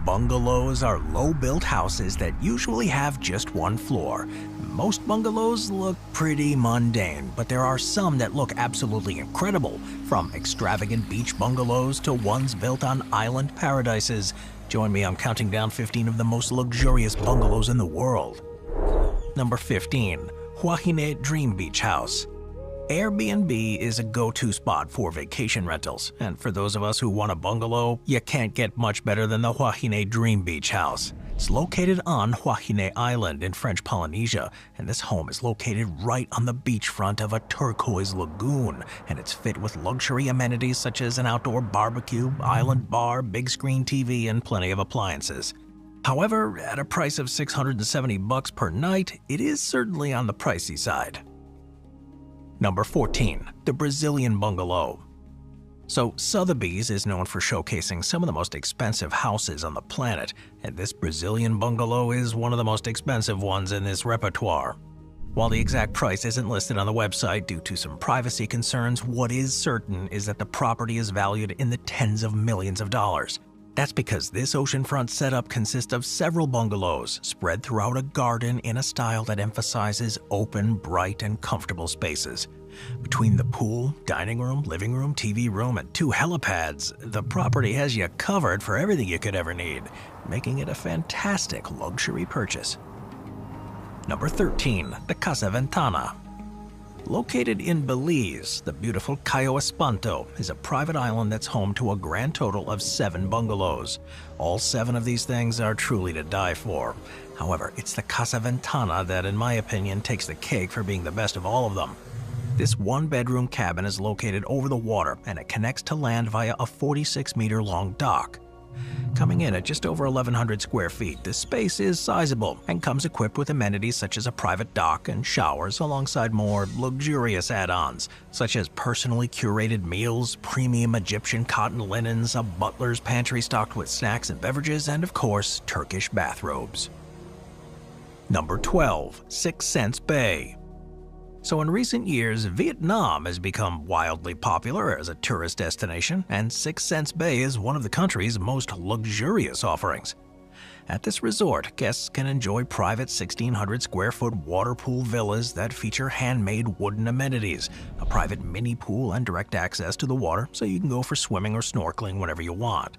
Bungalows are low-built houses that usually have just one floor. Most bungalows look pretty mundane, but there are some that look absolutely incredible, from extravagant beach bungalows to ones built on island paradises. Join me, I'm counting down 15 of the most luxurious bungalows in the world. Number 15. Huahine Dream Beach House. Airbnb is a go-to spot for vacation rentals, and for those of us who want a bungalow, you can't get much better than the Huahine Dream Beach House. It's located on Huahine Island in French Polynesia, and this home is located right on the beachfront of a turquoise lagoon, and it's fit with luxury amenities such as an outdoor barbecue, island bar, big screen TV, and plenty of appliances. However, at a price of $670 per night, it is certainly on the pricey side. Number 14. The Brazilian Bungalow. So Sotheby's is known for showcasing some of the most expensive houses on the planet, and this Brazilian bungalow is one of the most expensive ones in this repertoire. While the exact price isn't listed on the website due to some privacy concerns, what is certain is that the property is valued in the tens of millions of dollars. That's because this oceanfront setup consists of several bungalows spread throughout a garden in a style that emphasizes open, bright, and comfortable spaces. Between the pool, dining room, living room, TV room, and 2 helipads, the property has you covered for everything you could ever need, making it a fantastic luxury purchase. Number 13. The Casa Ventana. Located in Belize, the beautiful Cayo Espanto is a private island that's home to a grand total of 7 bungalows. All 7 of these things are truly to die for. However, it's the Casa Ventana that, in my opinion, takes the cake for being the best of all of them. This 1-bedroom cabin is located over the water, and it connects to land via a 46-meter-long dock. Coming in at just over 1,100 square feet, this space is sizable and comes equipped with amenities such as a private dock and showers alongside more luxurious add-ons, such as personally curated meals, premium Egyptian cotton linens, a butler's pantry stocked with snacks and beverages, and of course, Turkish bathrobes. Number 12. 6 Cents Bay. So in recent years, Vietnam has become wildly popular as a tourist destination, and 6 Cents Bay is one of the country's most luxurious offerings. At this resort, guests can enjoy private 1,600 square foot water pool villas that feature handmade wooden amenities, a private mini pool, and direct access to the water so you can go for swimming or snorkeling whenever you want.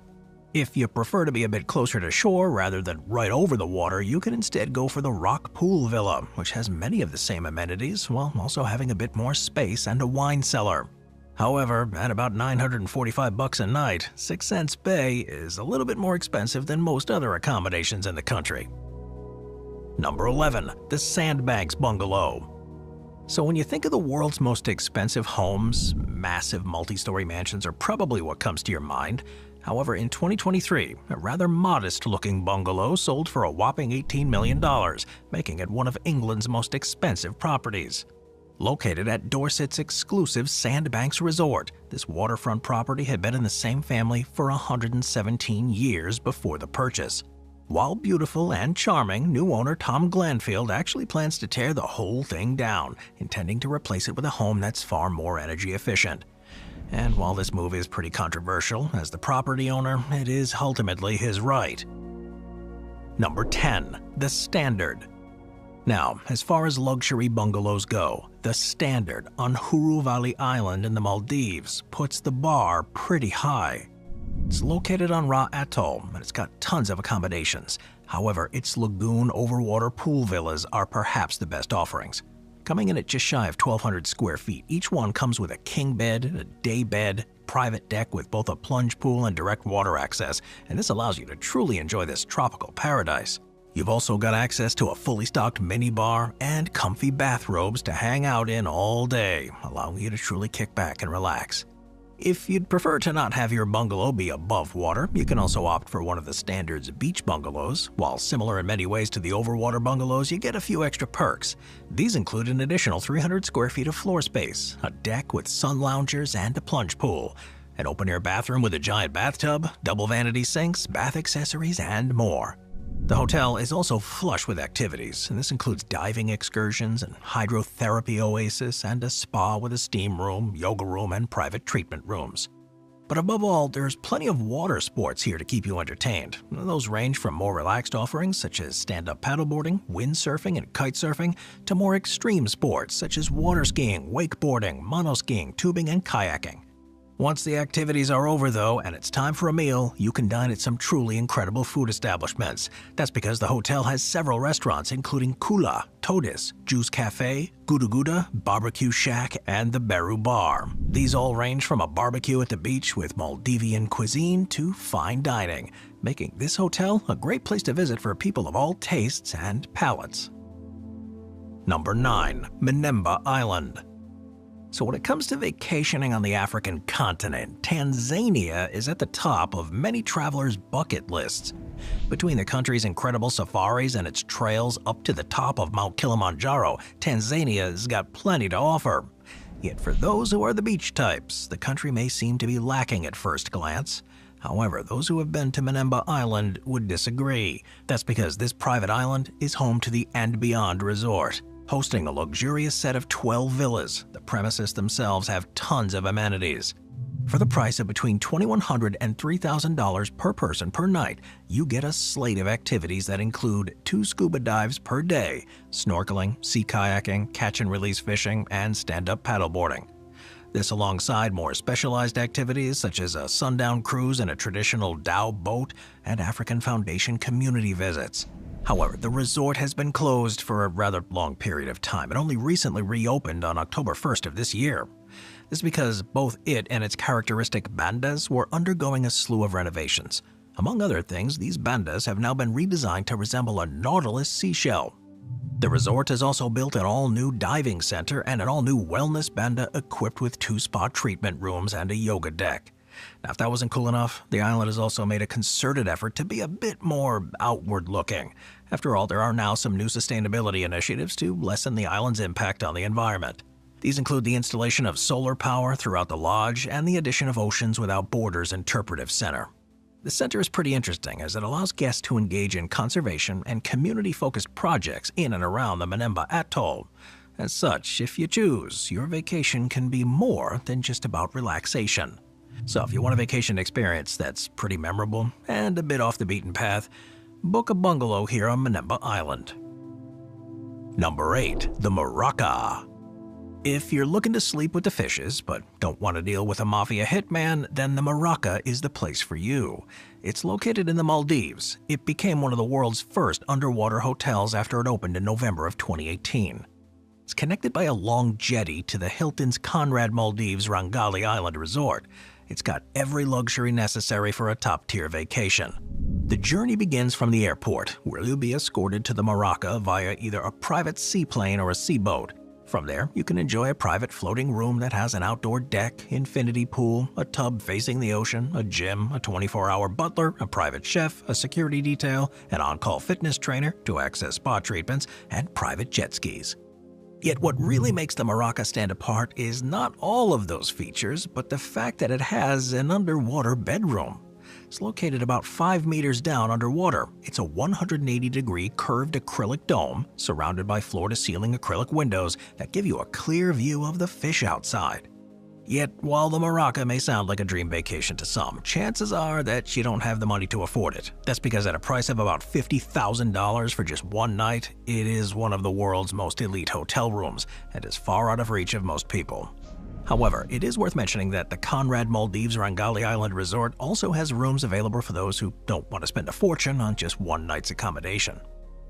If you prefer to be a bit closer to shore rather than right over the water, you can instead go for the Rock Pool Villa, which has many of the same amenities while also having a bit more space and a wine cellar. However, at about $945 a night, 6 Cents Bay is a little bit more expensive than most other accommodations in the country. Number 11. The Sandbanks Bungalow. So when you think of the world's most expensive homes, massive multi-story mansions are probably what comes to your mind. However, in 2023, a rather modest-looking bungalow sold for a whopping $18 million, making it one of England's most expensive properties. Located at Dorset's exclusive Sandbanks Resort, this waterfront property had been in the same family for 117 years before the purchase. While beautiful and charming, new owner Tom Glanfield actually plans to tear the whole thing down, intending to replace it with a home that's far more energy efficient. And while this move is pretty controversial, as the property owner, it is ultimately his right. Number 10. The Standard. Now, as far as luxury bungalows go, the Standard on Huru Valley Island in the Maldives puts the bar pretty high. It's located on Ra Atoll, and it's got tons of accommodations. However, its lagoon overwater pool villas are perhaps the best offerings. Coming in at just shy of 1,200 square feet, each one comes with a king bed, a day bed, private deck with both a plunge pool and direct water access, and this allows you to truly enjoy this tropical paradise. You've also got access to a fully stocked minibar and comfy bathrobes to hang out in all day, allowing you to truly kick back and relax. If you'd prefer to not have your bungalow be above water, you can also opt for one of the Standard's beach bungalows. While similar in many ways to the overwater bungalows, you get a few extra perks. These include an additional 300 square feet of floor space, a deck with sun loungers and a plunge pool, an open-air bathroom with a giant bathtub, double vanity sinks, bath accessories, and more. The hotel is also flush with activities, and this includes diving excursions, and hydrotherapy oasis, and a spa with a steam room, yoga room, and private treatment rooms. But above all, there's plenty of water sports here to keep you entertained. Those range from more relaxed offerings such as stand-up paddleboarding, windsurfing, and kite surfing to more extreme sports such as water skiing, wakeboarding, monoskiing, tubing, and kayaking. Once the activities are over though, and it's time for a meal, you can dine at some truly incredible food establishments. That's because the hotel has several restaurants including Kula, Todis, Juice Cafe, Guda Guda, Barbecue Shack, and the Beru Bar. These all range from a barbecue at the beach with Maldivian cuisine to fine dining, making this hotel a great place to visit for people of all tastes and palates. Number 9. Mnemba Island. So when it comes to vacationing on the African continent, Tanzania is at the top of many travelers' bucket lists. Between the country's incredible safaris and its trails up to the top of Mount Kilimanjaro, Tanzania's got plenty to offer. Yet for those who are the beach types, the country may seem to be lacking at first glance. However, those who have been to Mnemba Island would disagree. That's because this private island is home to the And Beyond Resort. Hosting a luxurious set of 12 villas, the premises themselves have tons of amenities. For the price of between $2,100 and $3,000 per person per night, you get a slate of activities that include 2 scuba dives per day, snorkeling, sea kayaking, catch and release fishing, and stand-up paddleboarding. This alongside more specialized activities such as a sundown cruise in a traditional dhow boat and African Foundation community visits. However, the resort has been closed for a rather long period of time and only recently reopened on October 1st of this year. This is because both it and its characteristic bandas were undergoing a slew of renovations. Among other things, these bandas have now been redesigned to resemble a nautilus seashell. The resort has also built an all-new diving center and an all-new wellness banda equipped with 2 spa treatment rooms and a yoga deck. Now, if that wasn't cool enough, the island has also made a concerted effort to be a bit more outward-looking. After all, there are now some new sustainability initiatives to lessen the island's impact on the environment. These include the installation of solar power throughout the lodge and the addition of Oceans Without Borders Interpretive Center. The center is pretty interesting as it allows guests to engage in conservation and community-focused projects in and around the Mnemba Atoll. As such, if you choose, your vacation can be more than just about relaxation. So if you want a vacation experience that's pretty memorable and a bit off the beaten path, book a bungalow here on Mnemba Island. Number 8. The Maraca. If you're looking to sleep with the fishes but don't want to deal with a mafia hitman, then the Maraca is the place for you. It's located in the Maldives. It became one of the world's first underwater hotels after it opened in November of 2018. It's connected by a long jetty to the Hilton's Conrad Maldives Rangali Island Resort. It's got every luxury necessary for a top-tier vacation. The journey begins from the airport, where you'll be escorted to the Maraca via either a private seaplane or a seaboat. From there, you can enjoy a private floating room that has an outdoor deck, infinity pool, a tub facing the ocean, a gym, a 24-hour butler, a private chef, a security detail, an on-call fitness trainer to access spa treatments, and private jet skis. Yet what really makes the Maraca stand apart is not all of those features, but the fact that it has an underwater bedroom. It's located about 5 meters down underwater. It's a 180-degree curved acrylic dome surrounded by floor-to-ceiling acrylic windows that give you a clear view of the fish outside. Yet, while the Maraca may sound like a dream vacation to some, chances are that you don't have the money to afford it. That's because at a price of about $50,000 for just one night, it is one of the world's most elite hotel rooms and is far out of reach of most people. However, it is worth mentioning that the Conrad Maldives Rangali Island Resort also has rooms available for those who don't want to spend a fortune on just one night's accommodation.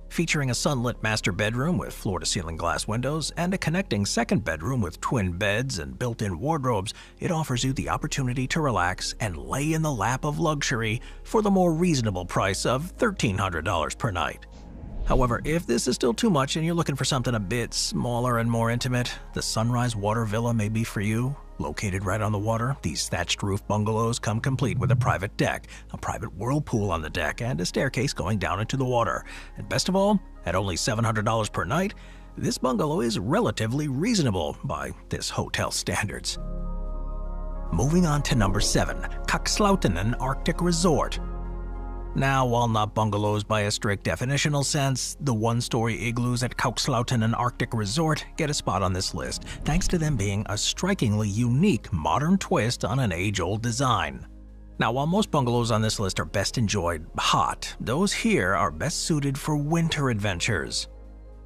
Featuring a sunlit master bedroom with floor-to-ceiling glass windows and a connecting second bedroom with twin beds and built-in wardrobes, it offers you the opportunity to relax and lay in the lap of luxury for the more reasonable price of $1,300 per night. However, if this is still too much and you're looking for something a bit smaller and more intimate, the Sunrise Water Villa may be for you. Located right on the water, these thatched roof bungalows come complete with a private deck, a private whirlpool on the deck, and a staircase going down into the water. And best of all, at only $700 per night, this bungalow is relatively reasonable by this hotel standards. Moving on to number 7, Cuxlautenen Arctic Resort. Now, while not bungalows by a strict definitional sense, the one-story igloos at Cuxhaven and Arctic Resort get a spot on this list, thanks to them being a strikingly unique modern twist on an age-old design. Now, while most bungalows on this list are best enjoyed hot, those here are best suited for winter adventures.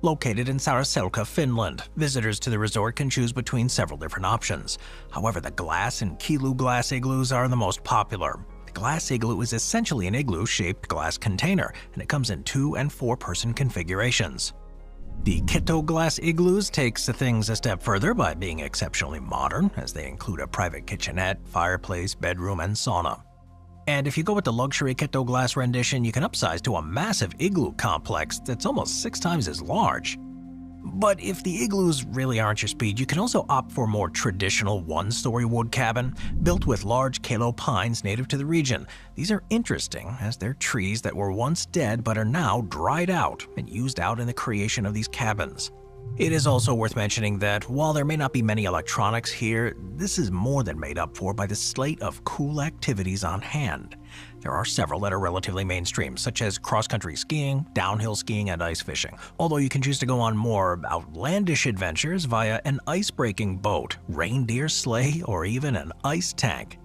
Located in Saariselkä, Finland, visitors to the resort can choose between several different options. However, the glass and Kilu glass igloos are the most popular. The glass igloo is essentially an igloo-shaped glass container, and it comes in 2- and 4-person configurations. The Kitto glass igloos takes things a step further by being exceptionally modern, as they include a private kitchenette, fireplace, bedroom, and sauna. And if you go with the luxury Kitto glass rendition, you can upsize to a massive igloo complex that's almost 6 times as large. But if the igloos really aren't your speed, you can also opt for a more traditional one-story wood cabin, built with large Kalo pines native to the region. These are interesting, as they're trees that were once dead but are now dried out and used out in the creation of these cabins. It is also worth mentioning that while there may not be many electronics here, this is more than made up for by the slate of cool activities on hand. There are several that are relatively mainstream, such as cross-country skiing, downhill skiing, and ice fishing, although you can choose to go on more outlandish adventures via an ice-breaking boat, reindeer sleigh, or even an ice tank.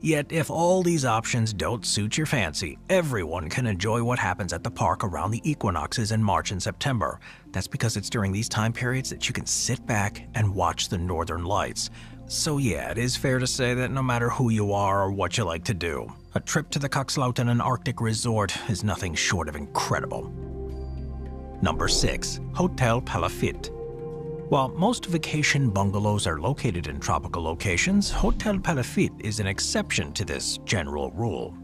Yet, if all these options don't suit your fancy, everyone can enjoy what happens at the park around the equinoxes in March and September. That's because it's during these time periods that you can sit back and watch the northern lights. So yeah, it is fair to say that no matter who you are or what you like to do, a trip to the Cuxhaven and Arctic Resort is nothing short of incredible. Number 6. Hotel Palafit. While most vacation bungalows are located in tropical locations, Hotel Palafit is an exception to this general rule.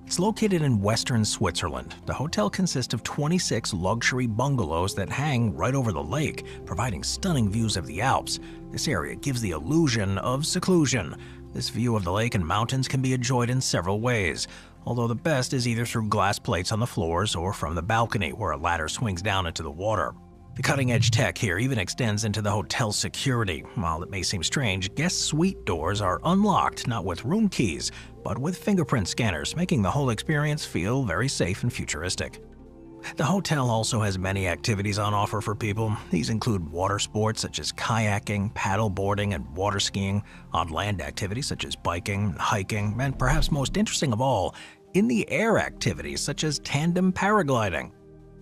It's located in western Switzerland. The hotel consists of 26 luxury bungalows that hang right over the lake, providing stunning views of the Alps. This area gives the illusion of seclusion. This view of the lake and mountains can be enjoyed in several ways, although the best is either through glass plates on the floors or from the balcony where a ladder swings down into the water. The cutting-edge tech here even extends into the hotel's security. While it may seem strange, guest suite doors are unlocked not with room keys, but with fingerprint scanners, making the whole experience feel very safe and futuristic. The hotel also has many activities on offer for people. These include water sports such as kayaking, paddle boarding, and water skiing, on-land activities such as biking, hiking, and perhaps most interesting of all, in-the-air activities such as tandem paragliding.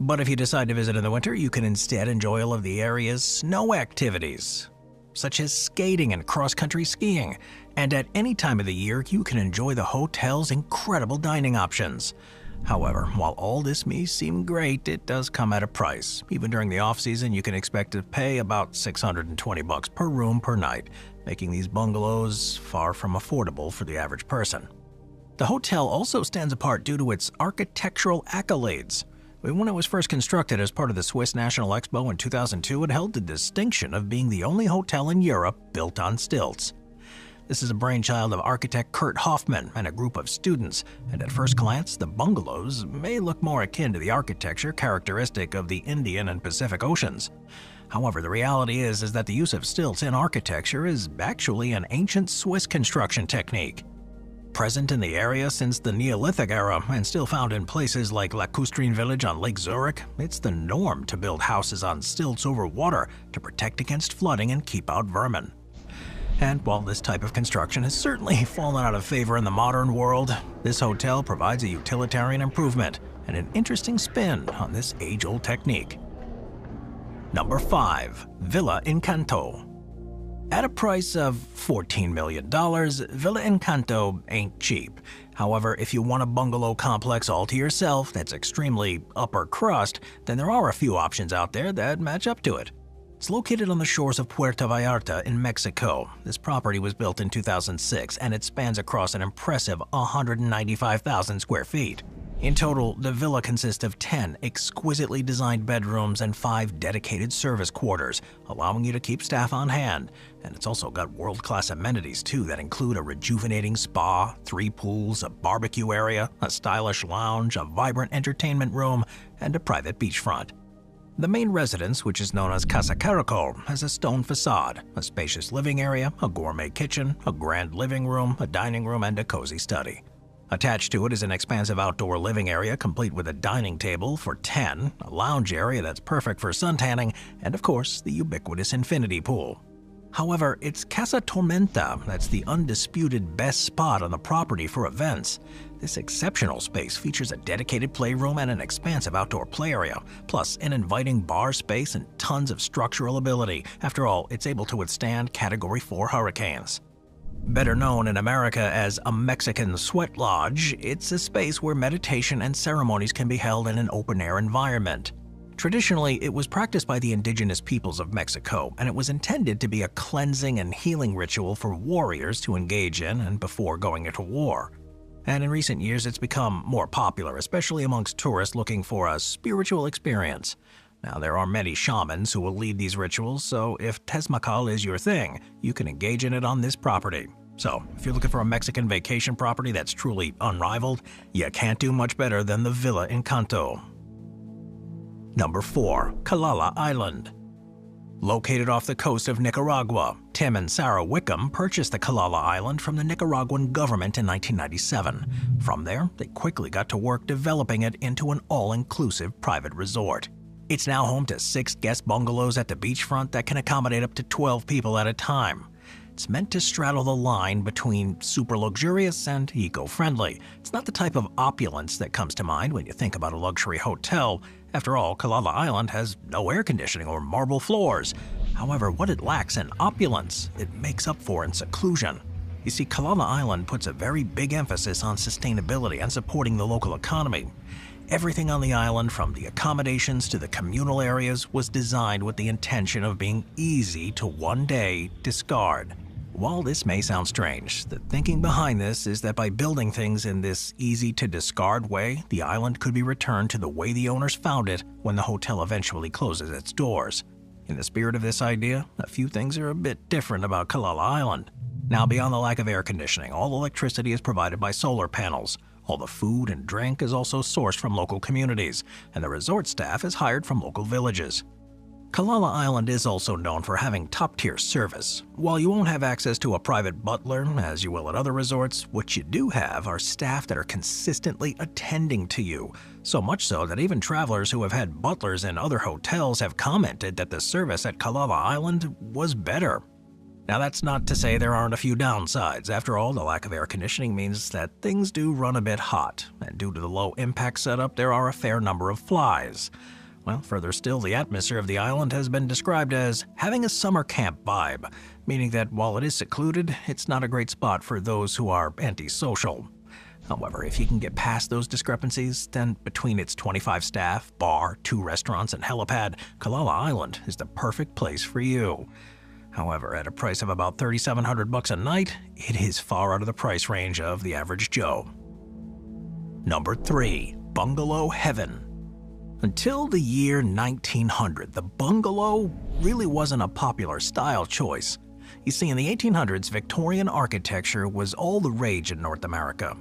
But if you decide to visit in the winter, you can instead enjoy all of the area's snow activities, such as skating and cross-country skiing. And at any time of the year, you can enjoy the hotel's incredible dining options. However, while all this may seem great, it does come at a price. Even during the off-season, you can expect to pay about $620 per room per night, making these bungalows far from affordable for the average person. The hotel also stands apart due to its architectural accolades. When it was first constructed as part of the Swiss National Expo in 2002, it held the distinction of being the only hotel in Europe built on stilts. This is a brainchild of architect Kurt Hoffmann and a group of students, and at first glance, the bungalows may look more akin to the architecture characteristic of the Indian and Pacific Oceans. However, the reality is that the use of stilts in architecture is actually an ancient Swiss construction technique. Present in the area since the Neolithic era and still found in places like Lacustrine Village on Lake Zurich, it's the norm to build houses on stilts over water to protect against flooding and keep out vermin. And while this type of construction has certainly fallen out of favor in the modern world, this hotel provides a utilitarian improvement and an interesting spin on this age-old technique. Number 5. Villa Encanto. At a price of $14 million, Villa Encanto ain't cheap. However, if you want a bungalow complex all to yourself that's extremely upper crust, then there are a few options out there that match up to it. It's located on the shores of Puerto Vallarta in Mexico. This property was built in 2006 and it spans across an impressive 195,000 square feet. In total, the villa consists of 10 exquisitely designed bedrooms and 5 dedicated service quarters, allowing you to keep staff on hand. And it's also got world-class amenities too that include a rejuvenating spa, 3 pools, a barbecue area, a stylish lounge, a vibrant entertainment room, and a private beachfront. The main residence, which is known as Casa Caracol, has a stone facade, a spacious living area, a gourmet kitchen, a grand living room, a dining room, and a cozy study. Attached to it is an expansive outdoor living area complete with a dining table for 10, a lounge area that's perfect for suntanning, and of course, the ubiquitous infinity pool. However, it's Casa Tormenta that's the undisputed best spot on the property for events. This exceptional space features a dedicated playroom and an expansive outdoor play area, plus an inviting bar space and tons of structural ability. After all, it's able to withstand Category 4 hurricanes. Better known in America as a Mexican sweat lodge, it's a space where meditation and ceremonies can be held in an open-air environment. Traditionally, it was practiced by the indigenous peoples of Mexico, and it was intended to be a cleansing and healing ritual for warriors to engage in and before going into war. And in recent years, it's become more popular, especially amongst tourists looking for a spiritual experience. Now, there are many shamans who will lead these rituals, so if Tezmacal is your thing, you can engage in it on this property. So, if you're looking for a Mexican vacation property that's truly unrivaled, you can't do much better than the Villa Encanto. Number 4. Calala Island. Located off the coast of Nicaragua, Tim and Sarah Wickham purchased the Calala Island from the Nicaraguan government in 1997. From there, they quickly got to work developing it into an all-inclusive private resort. It's now home to 6 guest bungalows at the beachfront that can accommodate up to 12 people at a time. It's meant to straddle the line between super luxurious and eco-friendly. It's not the type of opulence that comes to mind when you think about a luxury hotel. After all, Calala Island has no air conditioning or marble floors. However, what it lacks in opulence, it makes up for in seclusion. You see, Calala Island puts a very big emphasis on sustainability and supporting the local economy. Everything on the island, from the accommodations to the communal areas, was designed with the intention of being easy to one day discard. While this may sound strange, the thinking behind this is that by building things in this easy-to-discard way, the island could be returned to the way the owners found it when the hotel eventually closes its doors. In the spirit of this idea, a few things are a bit different about Calala Island. Now, beyond the lack of air conditioning, all electricity is provided by solar panels. All the food and drink is also sourced from local communities, and the resort staff is hired from local villages. Calala Island is also known for having top-tier service. While you won't have access to a private butler, as you will at other resorts, what you do have are staff that are consistently attending to you. So much so that even travelers who have had butlers in other hotels have commented that the service at Calala Island was better. Now, that's not to say there aren't a few downsides. After all, the lack of air conditioning means that things do run a bit hot, and due to the low-impact setup, there are a fair number of flies. Well, further still, the atmosphere of the island has been described as having a summer camp vibe, meaning that while it is secluded, it's not a great spot for those who are antisocial. However, if you can get past those discrepancies, then between its 25 staff, bar, 2 restaurants, and helipad, Calala Island is the perfect place for you. However, at a price of about $3,700 a night, it is far out of the price range of the average Joe. Number 3. Bungalow Heaven. Until the year 1900, the bungalow really wasn't a popular style choice. You see, in the 1800s, Victorian architecture was all the rage in North America.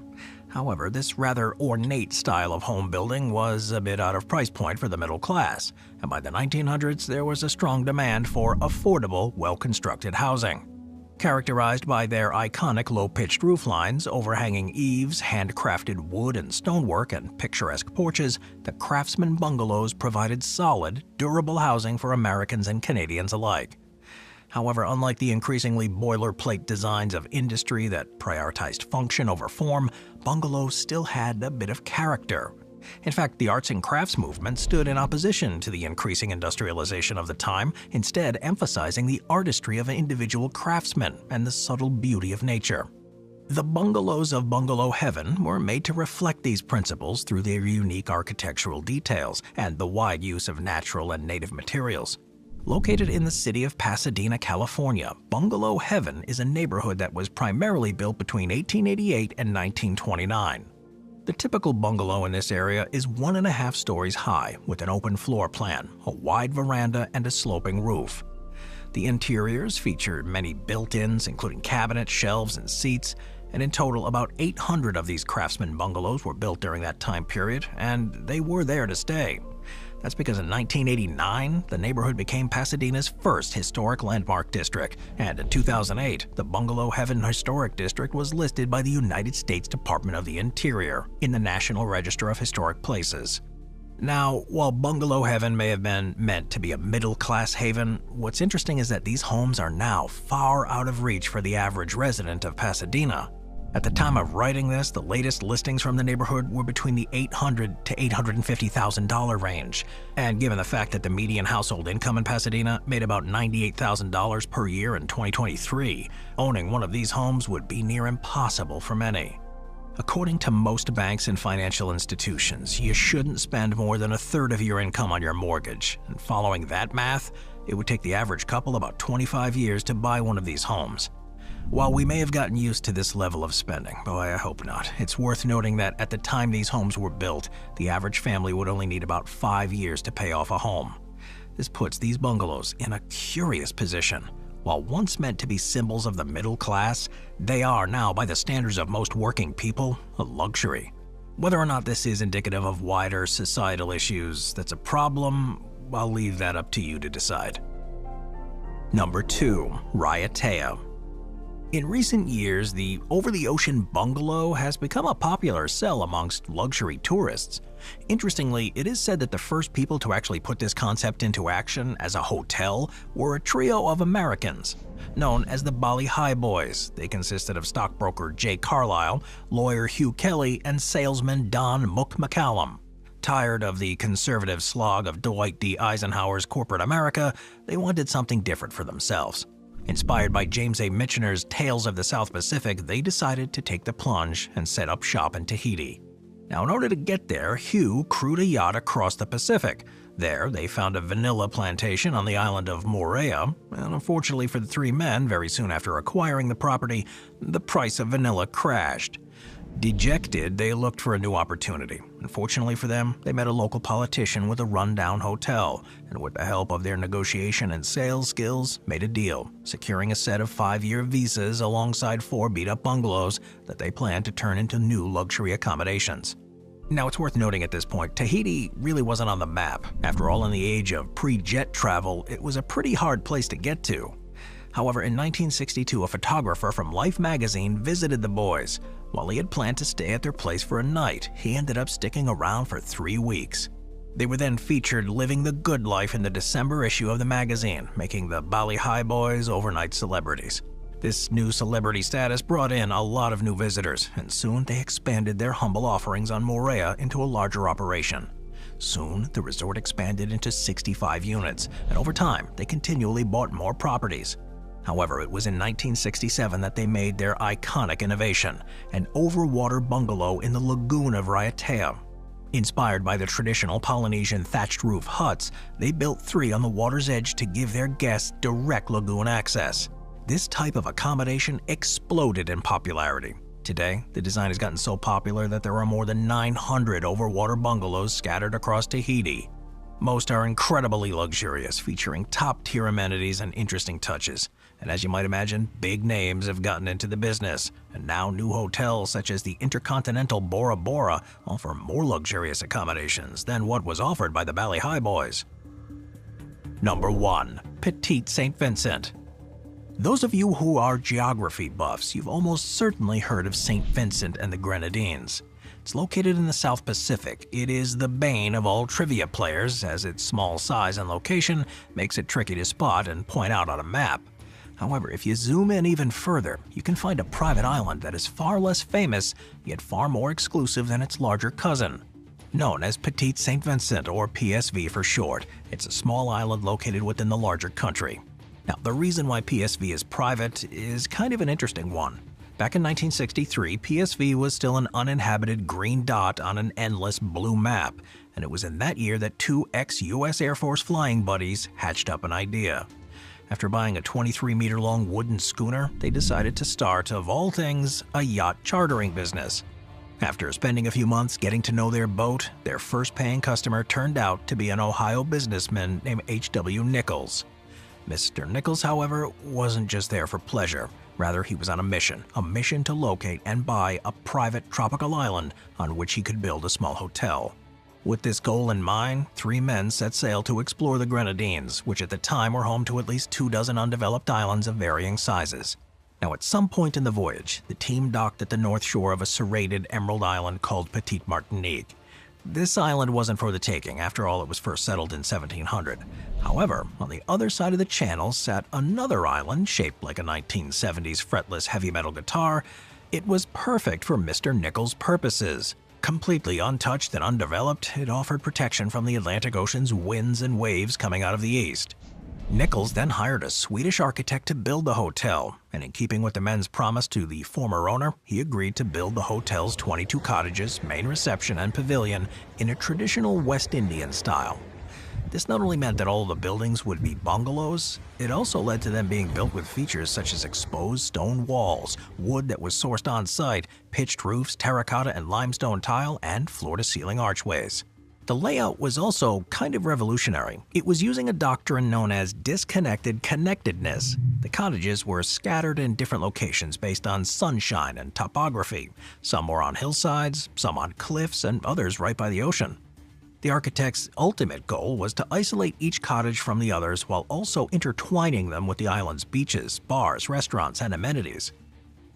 However, this rather ornate style of home building was a bit out of price point for the middle class, and by the 1900s, there was a strong demand for affordable, well-constructed housing. Characterized by their iconic low-pitched rooflines, overhanging eaves, handcrafted wood and stonework, and picturesque porches, the Craftsman bungalows provided solid, durable housing for Americans and Canadians alike. However, unlike the increasingly boilerplate designs of industry that prioritized function over form, bungalows still had a bit of character. In fact, the arts and crafts movement stood in opposition to the increasing industrialization of the time, instead emphasizing the artistry of individual craftsmen and the subtle beauty of nature. The bungalows of Bungalow Heaven were made to reflect these principles through their unique architectural details and the wide use of natural and native materials. Located in the city of Pasadena, California, Bungalow Heaven is a neighborhood that was primarily built between 1888 and 1929. The typical bungalow in this area is 1.5 stories high with an open floor plan, a wide veranda, and a sloping roof. The interiors feature many built-ins, including cabinets, shelves, and seats, and in total about 800 of these Craftsman bungalows were built during that time period, and they were there to stay. That's because in 1989, the neighborhood became Pasadena's first historic landmark district, and in 2008, the Bungalow Heaven Historic District was listed by the United States Department of the Interior in the National Register of Historic Places. Now, while Bungalow Heaven may have been meant to be a middle-class haven, what's interesting is that these homes are now far out of reach for the average resident of Pasadena. At the time of writing this, the latest listings from the neighborhood were between the $800,000 to $850,000 range, and given the fact that the median household income in Pasadena made about $98,000 per year in 2023, owning one of these homes would be near impossible for many. According to most banks and financial institutions, you shouldn't spend more than a third of your income on your mortgage, and following that math, it would take the average couple about 25 years to buy one of these homes. While we may have gotten used to this level of spending, boy, I hope not, it's worth noting that at the time these homes were built, the average family would only need about 5 years to pay off a home. This puts these bungalows in a curious position. While once meant to be symbols of the middle class, they are now, by the standards of most working people, a luxury. Whether or not this is indicative of wider societal issues that's a problem, I'll leave that up to you to decide. Number 2. Raiatea. In recent years, the over-the-ocean bungalow has become a popular sell amongst luxury tourists. Interestingly, it is said that the first people to actually put this concept into action as a hotel were a trio of Americans, known as the Bali High Boys. They consisted of stockbroker Jay Carlisle, lawyer Hugh Kelly, and salesman Don Mook McCallum. Tired of the conservative slog of Dwight D. Eisenhower's corporate America, they wanted something different for themselves. Inspired by James A. Michener's Tales of the South Pacific, they decided to take the plunge and set up shop in Tahiti. Now, in order to get there, Hugh crewed a yacht across the Pacific. There, they found a vanilla plantation on the island of Moorea, and unfortunately for the three men, very soon after acquiring the property, the price of vanilla crashed. Dejected, they looked for a new opportunity. Unfortunately for them, they met a local politician with a rundown hotel, and with the help of their negotiation and sales skills, made a deal, securing a set of 5-year visas alongside 4 beat-up bungalows that they planned to turn into new luxury accommodations. Now, it's worth noting at this point, Tahiti really wasn't on the map. After all, in the age of pre-jet travel, it was a pretty hard place to get to. However, in 1962, a photographer from Life magazine visited the boys. While he had planned to stay at their place for a night, he ended up sticking around for 3 weeks. They were then featured living the good life in the December issue of the magazine, making the Bali High Boys overnight celebrities. This new celebrity status brought in a lot of new visitors, and soon they expanded their humble offerings on Moorea into a larger operation. Soon, the resort expanded into 65 units, and over time, they continually bought more properties. However, it was in 1967 that they made their iconic innovation, an overwater bungalow in the lagoon of Raiatea. Inspired by the traditional Polynesian thatched roof huts, they built 3 on the water's edge to give their guests direct lagoon access. This type of accommodation exploded in popularity. Today, the design has gotten so popular that there are more than 900 overwater bungalows scattered across Tahiti. Most are incredibly luxurious, featuring top-tier amenities and interesting touches. And as you might imagine, big names have gotten into the business, and now new hotels such as the Intercontinental Bora Bora offer more luxurious accommodations than what was offered by the Bali High Boys. Number 1. Petite St. Vincent. Those of you who are geography buffs, you've almost certainly heard of St. Vincent and the Grenadines. It's located in the South Pacific. It is the bane of all trivia players, as its small size and location makes it tricky to spot and point out on a map. However, if you zoom in even further, you can find a private island that is far less famous, yet far more exclusive than its larger cousin. Known as Petite St. Vincent, or PSV for short, it's a small island located within the larger country. Now, the reason why PSV is private is kind of an interesting one. Back in 1963, PSV was still an uninhabited green dot on an endless blue map, and it was in that year that 2 ex-US Air Force flying buddies hatched up an idea. After buying a 23-meter-long wooden schooner, they decided to start, of all things, a yacht chartering business. After spending a few months getting to know their boat, their first paying customer turned out to be an Ohio businessman named H.W. Nichols. Mr. Nichols, however, wasn't just there for pleasure. Rather, he was on a mission to locate and buy a private tropical island on which he could build a small hotel. With this goal in mind, 3 men set sail to explore the Grenadines, which at the time were home to at least 24 undeveloped islands of varying sizes. Now, at some point in the voyage, the team docked at the north shore of a serrated emerald island called Petite Martinique. This island wasn't for the taking, after all it was first settled in 1700. However, on the other side of the channel sat another island shaped like a 1970s fretless heavy metal guitar. It was perfect for Mr. Nichols' purposes. Completely untouched and undeveloped, it offered protection from the Atlantic Ocean's winds and waves coming out of the east. Nichols then hired a Swedish architect to build the hotel, and in keeping with the men's promise to the former owner, he agreed to build the hotel's 22 cottages, main reception, and pavilion in a traditional West Indian style. This not only meant that all the buildings would be bungalows, it also led to them being built with features such as exposed stone walls, wood that was sourced on site, pitched roofs, terracotta and limestone tile, and floor-to-ceiling archways. The layout was also kind of revolutionary. It was using a doctrine known as disconnected connectedness. The cottages were scattered in different locations based on sunshine and topography. Some were on hillsides, some on cliffs, and others right by the ocean. The architect's ultimate goal was to isolate each cottage from the others while also intertwining them with the island's beaches, bars, restaurants, and amenities.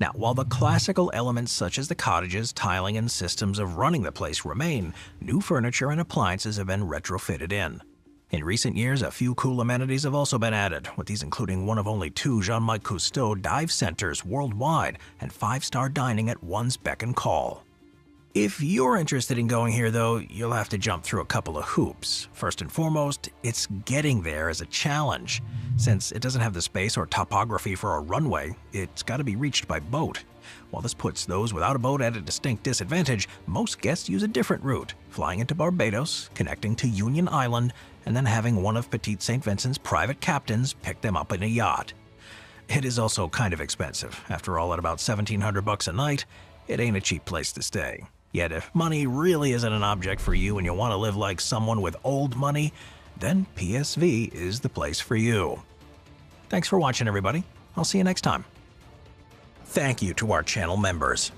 Now, while the classical elements such as the cottages, tiling, and systems of running the place remain, new furniture and appliances have been retrofitted in. In recent years, a few cool amenities have also been added, with these including one of only 2 Jean-Mike Cousteau dive centers worldwide and 5-star dining at one's beck and call. If you're interested in going here, though, you'll have to jump through a couple of hoops. First and foremost, it's getting there is a challenge. Since it doesn't have the space or topography for a runway, it's got to be reached by boat. While this puts those without a boat at a distinct disadvantage, most guests use a different route, flying into Barbados, connecting to Union Island, and then having one of Petite St. Vincent's private captains pick them up in a yacht. It is also kind of expensive. After all, at about $1,700 a night, it ain't a cheap place to stay. Yet if money really isn't an object for you and you want to live like someone with old money, then PSV is the place for you. Thanks for watching, everybody. I'll see you next time. Thank you to our channel members.